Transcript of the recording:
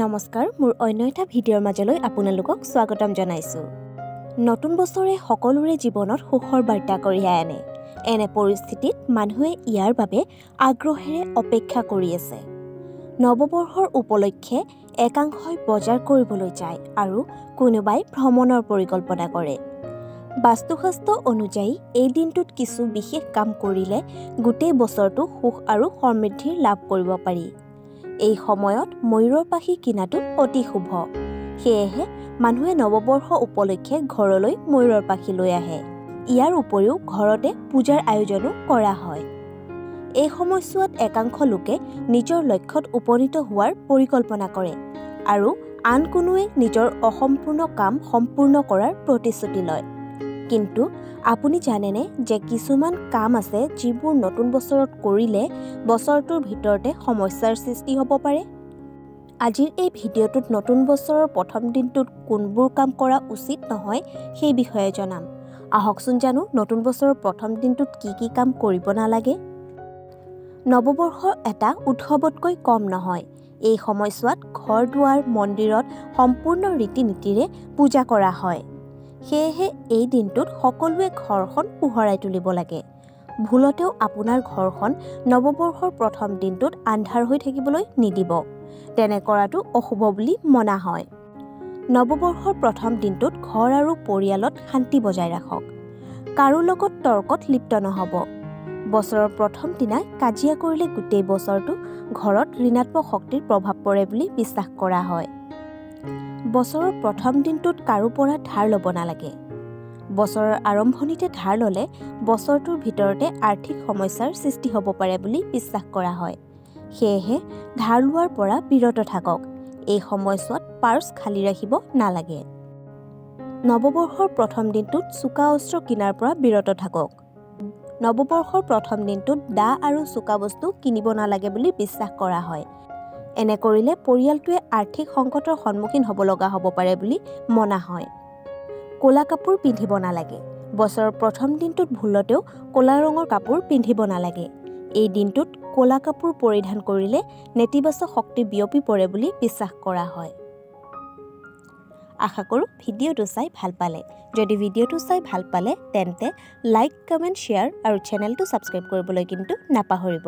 নমস্কাৰ মোৰ অন্য এটা ভিডিঅ'ৰ মাজলৈ আপোনালোকক স্বাগতম জনাইছোঁ। নতুন বছৰে সকলোৰে জীৱনত সুখৰ বাৰ্তা কঢ়িয়াই আনে। এনে পৰিস্থিতিত মানুহে ইয়াৰ বাবে আগ্ৰহেৰে অপেক্ষা কৰি আছে। নৱবৰ্ষৰ উপলক্ষে একাংশই বজাৰ কৰিবলৈ যায় আৰু কোনোবাই ভ্ৰমণৰ পৰিকল্পনা কৰে। বাস্তুশাস্ত্ৰ অনুযায়ী এই দিনটোত কিছু বিশেষ কাম কৰিলে গোটেই বছৰটো সুখ আৰু সমৃদ্ধিৰ লাভ কৰিব পাৰি। এই সময়ত ময়ূৰৰ পাখি কিনাটো অতি শুভ। সেয়েহে মানুহে নৱবৰ্ষ উপলক্ষে ঘৰলৈ ময়ূৰৰ পাখি লৈ আহে। ইয়াৰ উপৰিও ঘৰতে পূজাৰ আয়োজনো কৰা হয়। এই সময়ছোৱাত একাংশ লোকে নিজৰ লক্ষ্যত উপনীত হোৱাৰ পৰিকল্পনা কৰে আৰু আন কোনোৱে নিজৰ অসম্পূৰ্ণ কাম সম্পূৰ্ণ কৰাৰ প্ৰতিশ্ৰুতি লয়। কিন্তু আপুনি জানেনে যে কিছুমান কাম আছে যিবোৰ নতুন বছৰত কৰিলে বছৰটোৰ ভিতৰতে সমস্যাৰ সৃষ্টি হ'ব পাৰে? আজিৰ এই ভিডিঅ'টোত নতুন বছৰৰ প্ৰথম দিনটোত কোনবোৰ কাম কৰা উচিত নহয় সেই বিষয়ে জনাম। আহকচোন জানো নতুন বছৰৰ প্ৰথম দিনটোত কি কাম কৰিব নালাগে। নৱবৰ্ষ এটা উৎসৱতকৈ কম নহয়। এই সময়ছোৱাত ঘৰ দুৱাৰ মন্দিৰত সম্পূৰ্ণ ৰীতি নীতিৰে পূজা কৰা হয়। সেয়েহে এই দিনটোত সকলোৱে ঘৰখন পোহৰাই তুলিব লাগে। ভুলতেও আপোনাৰ ঘৰখন নৱবৰ্ষৰ প্ৰথম দিনটোত আন্ধাৰ হৈ থাকিবলৈ নিদিব। তেনে কৰাটো অশুভ বুলি মনা হয়। নৱবৰ্ষৰ প্ৰথম দিনটোত ঘৰ আৰু পৰিয়ালত শান্তি বজাই ৰাখক। কাৰো লগত তৰ্কত লিপ্ত নহ'ব। বছৰৰ প্ৰথম দিনাই কাজিয়া কৰিলে গোটেই বছৰটো ঘৰত ঋণাত্মক শক্তিৰ প্ৰভাৱ পৰে বুলি বিশ্বাস কৰা হয়। বছৰৰ প্ৰথম দিনটোত কাৰো পৰা ধাৰ ল'ব নালাগে। বছৰৰ আৰম্ভণিতে ধাৰ ল'লে বছৰটোৰ ভিতৰতে আৰ্থিক সমস্যাৰ সৃষ্টি হ'ব পাৰে বুলি বিশ্বাস কৰা হয়। সেয়েহে ধাৰ লোৱাৰ পৰা বিৰত থাকক। এই সময়ছোৱাত পাৰ্চ খালী ৰাখিব নালাগে। নৱবৰ্ষৰ প্ৰথম দিনটোত চোকা অস্ত্ৰ কিনাৰ পৰা বিৰত থাকক। নৱবৰ্ষৰ প্ৰথম দিনটোত দা আৰু চোকা বস্তু কিনিব নালাগে বুলি বিশ্বাস কৰা হয়। এনে কৰিলে পৰিয়ালটোৱে আৰ্থিক সংকটৰ সন্মুখীন হ'ব লগা হ'ব পাৰে বুলি মনা হয়। ক'লা কাপোৰ পিন্ধিব নালাগে। বছৰৰ প্ৰথম দিনটোত ভুলতেও ক'লা ৰঙৰ কাপোৰ পিন্ধিব নালাগে। এই দিনটোত ক'লা কাপোৰ পৰিধান কৰিলে নেতিবাচক শক্তি বিয়পি পৰে বুলি বিশ্বাস কৰা হয়। আশা কৰোঁ ভিডিঅ'টো চাই ভাল পালে। যদি ভিডিঅ'টো চাই ভাল পালে তেন্তে লাইক, কমেণ্ট, শ্বেয়াৰ আৰু চেনেলটো ছাবস্ক্ৰাইব কৰিবলৈ কিন্তু নাপাহৰিব।